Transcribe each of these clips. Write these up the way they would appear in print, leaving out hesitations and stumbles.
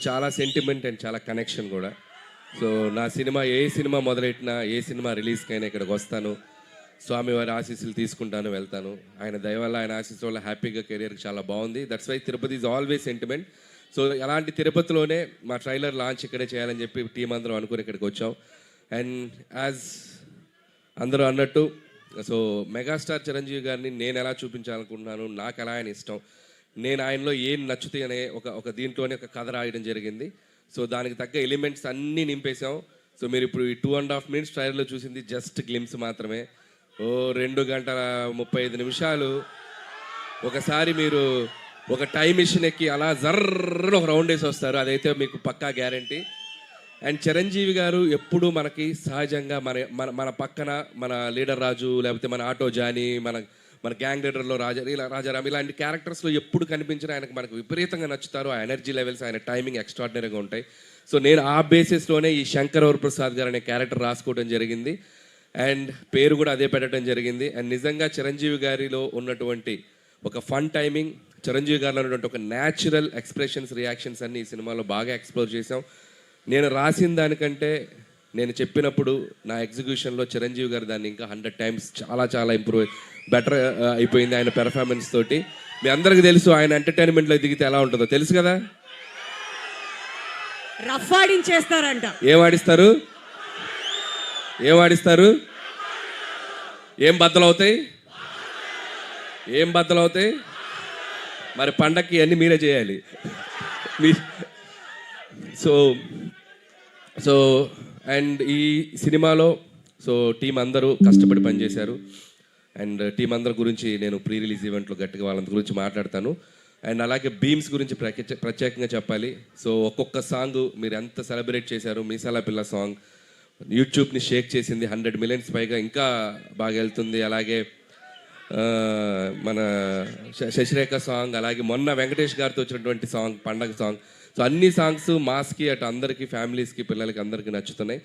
చాలా sentiment and చాలా connection కూడా. సో నా సినిమా ఏ సినిమా మొదలెట్టినా, ఏ సినిమా రిలీజ్కైనా ఇక్కడికి వస్తాను, స్వామివారి ఆశీస్సులు తీసుకుంటాను, వెళ్తాను. ఆయన దయ వల్ల, ఆయన ఆశీస్సు వల్ల హ్యాపీగా కెరియర్కి చాలా బాగుంది. That's why Tirupati is always sentiment. So అలాంటి తిరుపతిలోనే మా ట్రైలర్ లాంచ్ ఇక్కడే చేయాలని చెప్పి టీం అందరం అనుకుని ఇక్కడికి వచ్చాం. అండ్ యాజ్ అందరూ అన్నట్టు, సో మెగాస్టార్ చిరంజీవి గారిని నేను ఎలా చూపించాలనుకుంటున్నాను, నాకు ఎలా ఆయన ఇష్టం, నేను ఆయనలో ఏం నచ్చుతాయి అనే ఒక దీంట్లోనే ఒక కథ రాయడం జరిగింది. సో దానికి తగ్గ ఎలిమెంట్స్ అన్నీ నింపేశాం. సో మీరు ఇప్పుడు ఈ 2.5 minutes ట్రైలర్లో చూసింది జస్ట్ గ్లిమ్స్ మాత్రమే. 2 గంటల 35 నిమిషాలు ఒకసారి మీరు ఒక టైం మిషన్ ఎక్కి అలా జర్రని ఒక రౌండ్ వేసి వస్తారు. అదైతే మీకు పక్కా గ్యారంటీ. అండ్ చిరంజీవి గారు ఎప్పుడు మనకి సహజంగా మన పక్కన మన లీడర్ రాజు, లేకపోతే మన ఆటో జానీ, మన గ్యాంగ్ లీడర్లో రాజారాం ఇలాంటి క్యారెక్టర్స్లో ఎప్పుడు కనిపించినా ఆయనకు మనకు విపరీతంగా నచ్చుతారు. ఆ ఎనర్జీ లెవెల్స్, ఆయన టైమింగ్ ఎక్స్ట్రాడినరీగా ఉంటాయి. సో నేను ఆ బేసిస్లోనే ఈ శంకర్ వరప్రసాద్ గారు అనే క్యారెక్టర్ రాసుకోవడం జరిగింది. అండ్ పేరు కూడా అదే పెట్టడం జరిగింది. అండ్ నిజంగా చిరంజీవి గారిలో ఉన్నటువంటి ఒక ఫన్ టైమింగ్, చిరంజీవి గారిలో ఉన్నటువంటి ఒక న్యాచురల్ ఎక్స్ప్రెషన్స్, రియాక్షన్స్ అన్ని ఈ సినిమాలో బాగా ఎక్స్ప్లోర్ చేసాం. నేను రాసిన దానికంటే నేను చెప్పినప్పుడు నా ఎగ్జిక్యూషన్లో చిరంజీవి గారు దాన్ని ఇంకా 100 times చాలా బెటర్ అయిపోయింది ఆయన పెర్ఫార్మెన్స్ తోటి. మీ అందరికీ తెలుసు ఆయన ఎంటర్టైన్మెంట్లో దిగితే ఎలా ఉంటుందో తెలుసు కదా. రఫ్ ఆడించేస్తారంట. ఏం ఆడిస్తారు? ఏం బద్దలవుతాయి? మరి పండక్కి అన్నీ మీరే చేయాలి. సో అండ్ ఈ సినిమాలో టీం అందరూ కష్టపడి పనిచేశారు. అండ్ టీం అందరి గురించి నేను ప్రీ రిలీజ్ ఈవెంట్లో గట్టిగా వాళ్ళ గురించి మాట్లాడతాను. అండ్ అలాగే బీమ్స్ గురించి ప్రత్యేకంగా చెప్పాలి. సో ఒక్కొక్క సాంగ్ మీరు ఎంత సెలబ్రేట్ చేశారు. మీసాల పిల్ల సాంగ్ యూట్యూబ్ని షేక్ చేసింది, 100 million పైగా ఇంకా బాగా వెళ్తుంది. అలాగే మన శశిరేఖ సాంగ్, అలాగే మొన్న వెంకటేష్ గారితో వచ్చినటువంటి సాంగ్ పండగ సాంగ్. సో అన్ని సాంగ్స్ మాస్కి అటు అందరికీ, ఫ్యామిలీస్కి, పిల్లలకి అందరికీ నచ్చుతున్నాయి.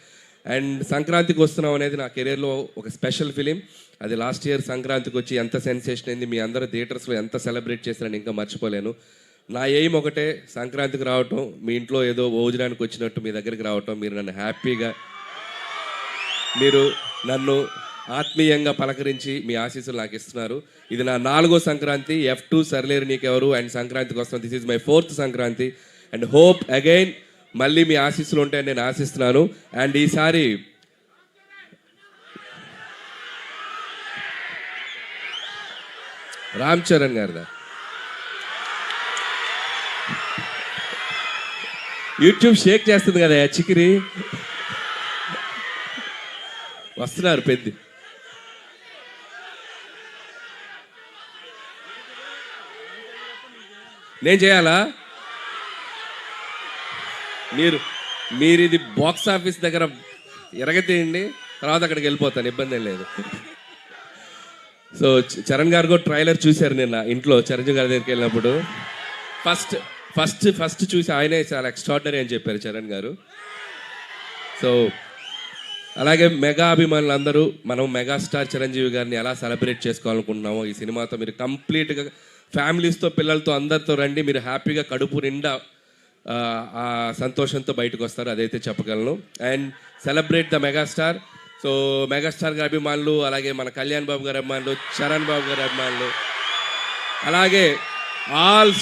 అండ్ సంక్రాంతికి వస్తున్నాం అనేది నా కెరీర్లో ఒక స్పెషల్ ఫిలిం. అది లాస్ట్ ఇయర్ సంక్రాంతికి వచ్చి ఎంత సెన్సేషన్ అయింది, మీ అందరూ థియేటర్స్లో ఎంత సెలబ్రేట్ చేస్తారని ఇంకా మర్చిపోలేను. నా ఎయిమ్ ఒకటే, సంక్రాంతికి రావటం, మీ ఇంట్లో ఏదో భోజనానికి వచ్చినట్టు మీ దగ్గరికి రావటం, మీరు నన్ను హ్యాపీగా, మీరు నన్ను ఆత్మీయంగా పలకరించి మీ ఆశీస్సులు నాకు ఇస్తున్నారు. ఇది నా 4వ సంక్రాంతి. F2 సర్లేరు నీకెవరు అండ్ సంక్రాంతికి వస్తున్నాం. This is my 4th Sankranti. And hope again మళ్ళీ మీ ఆశీస్సులు ఉంటాయని నేను ఆశిస్తున్నాను. అండ్ ఈసారి రామ్ చరణ్ గారిదా యూట్యూబ్ షేక్ చేస్తుంది కదా చికిరి, వస్తున్నారు పెద్ద. నేను చేయాలా? మీరు ఇది బాక్స్ ఆఫీస్ దగ్గర ఎరగతీయండి, తర్వాత అక్కడికి వెళ్ళిపోతాను, ఇబ్బంది ఏం లేదు. సో చరణ్ గారు కూడా ట్రైలర్ చూశారు నిన్న ఇంట్లో చిరంజీవి గారి దగ్గరికి వెళ్ళినప్పుడు. ఫస్ట్ చూసి ఆయనే చాలా ఎక్స్ట్రాడినరీ అని చెప్పారు చరణ్ గారు. సో అలాగే మెగా అభిమానులు అందరూ మనం మెగాస్టార్ చిరంజీవి గారిని ఎలా సెలబ్రేట్ చేసుకోవాలనుకుంటున్నామో ఈ సినిమాతో మీరు కంప్లీట్గా ఫ్యామిలీస్తో, పిల్లలతో అందరితో రండి. మీరు హ్యాపీగా కడుపు నిండా ఆ సంతోషంతో బయటకు వస్తారు, అదైతే చెప్పగలను. And celebrate the megastar. So megastar గారి అభిమానులు, అలాగే మన కళ్యాణ్ బాబు గారి అభిమానులు, చరణ్ బాబు గారి అభిమానులు, అలాగే ఆల్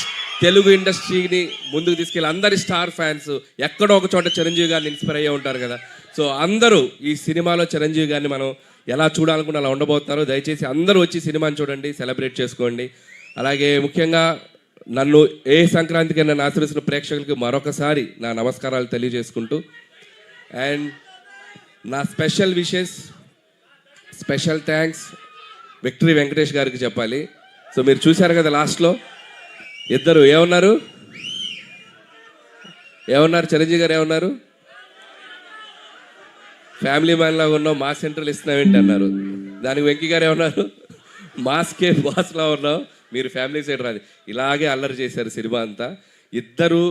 తెలుగు ఇండస్ట్రీని ముందుకు తీసుకెళ్ళి అందరి స్టార్ ఫ్యాన్స్ ఎక్కడో ఒక చోట చిరంజీవి గారిని ఇన్స్పైర్ అయ్యే ఉంటారు కదా. సో అందరూ ఈ సినిమాలో చిరంజీవి గారిని మనం ఎలా చూడాలనుకున్న అలా ఉండబోతున్నారు. దయచేసి అందరూ వచ్చి సినిమాని చూడండి, సెలబ్రేట్ చేసుకోండి. అలాగే ముఖ్యంగా నన్ను ఏ సంక్రాంతికి నన్ను ఆశ్రయిస్తున్న ప్రేక్షకులకి మరొకసారి నా నమస్కారాలు తెలియజేసుకుంటూ, అండ్ నా special wishes, special thanks victory Venkatesh గారికి చెప్పాలి. సో మీరు చూశారు కదా లాస్ట్లో ఇద్దరు ఏమన్నారు చిరంజీవి గారు ఏమన్నారు, ఫ్యామిలీ మ్యాన్ లాగా ఉన్నావు, మాస్ సెంటర్లు ఇస్తున్నావేంటి అన్నారు. దానికి వెంకీ గారు ఏమన్నారు, మాస్కే బాస్లా ఉన్నావు, మీరు ఫ్యామిలీ సైడ్ రాదు. ఇలాగే అల్లరి చేశారు సినిమా అంతా. ఇద్దరు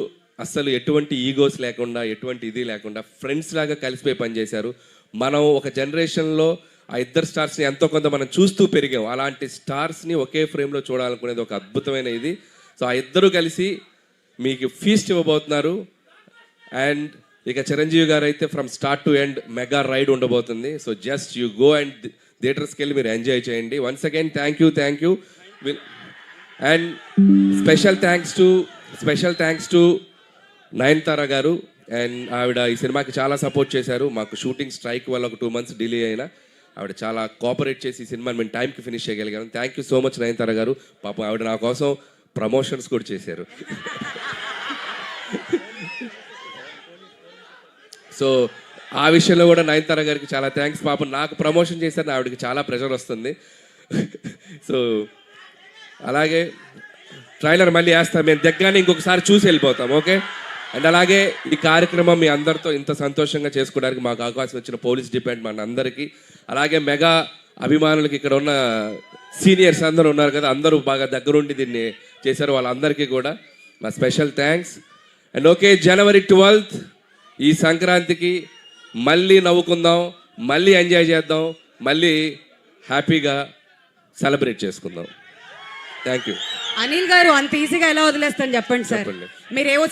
అస్సలు ఎటువంటి ఈగోస్ లేకుండా, ఎటువంటి ఇది లేకుండా ఫ్రెండ్స్ లాగా కలిసిపోయి పనిచేశారు. మనం ఒక జనరేషన్లో ఆ ఇద్దరు స్టార్స్ని ఎంతో కొంత మనం చూస్తూ పెరిగాం. అలాంటి స్టార్స్ని ఒకే ఫ్రేమ్లో చూడాలనుకునేది ఒక అద్భుతమైన ఇది. సో ఆ ఇద్దరు కలిసి మీకు ఫీస్ట్ ఇవ్వబోతున్నారు. అండ్ ఇక చిరంజీవి గారు అయితే from start to end mega ride ఉండబోతుంది. So just you go and థియేటర్స్కి వెళ్ళి మీరు ఎంజాయ్ చేయండి. Once again thank you. And special thanks to Nayanthara garu. And ఆవిడ ఈ సినిమాకి చాలా సపోర్ట్ చేశారు. మాకు షూటింగ్ స్ట్రైక్ వల్ల ఒక 2 months డిలే అయినా ఆవిడ చాలా కోఆపరేట్ చేసి ఈ సినిమాని మేము టైంకి ఫినిష్ చేయగలిగాను. Thank you so much Nayanthara గారు. పాపం ఆవిడ నా కోసం ప్రమోషన్స్ కూడా చేశారు. సో ఆ విషయంలో కూడా నయనతార గారికి చాలా థ్యాంక్స్. పాపం నాకు ప్రమోషన్ చేశారు, ఆవిడకి చాలా ప్రెషర్ వస్తుంది. సో అలాగే ట్రైలర్ మళ్ళీ వేస్తాం, మేము దగ్గరనే ఇంకొకసారి చూసి వెళ్ళిపోతాం. ఓకే. అండ్ అలాగే ఈ కార్యక్రమం మీ అందరితో ఇంత సంతోషంగా చేసుకోవడానికి మాకు అవకాశం ఇచ్చిన పోలీస్ డిపార్ట్మెంట్ అందరికీ, అలాగే మెగా అభిమానులకి, ఇక్కడ ఉన్న సీనియర్స్ అందరూ ఉన్నారు కదా, అందరూ బాగా దగ్గరుండి దీన్ని చేశారు, వాళ్ళందరికీ కూడా మా special thanks. And okay, January 12th ఈ సంక్రాంతికి మళ్ళీ నవ్వుకుందాం, మళ్ళీ ఎంజాయ్ చేద్దాం, మళ్ళీ హ్యాపీగా సెలబ్రేట్ చేసుకుందాం. Thank you. అనిల్ గారు అంత ఈజీగా ఎలా వదిలేస్తాను చెప్పండి సార్. చెప్పండి. మీరేవో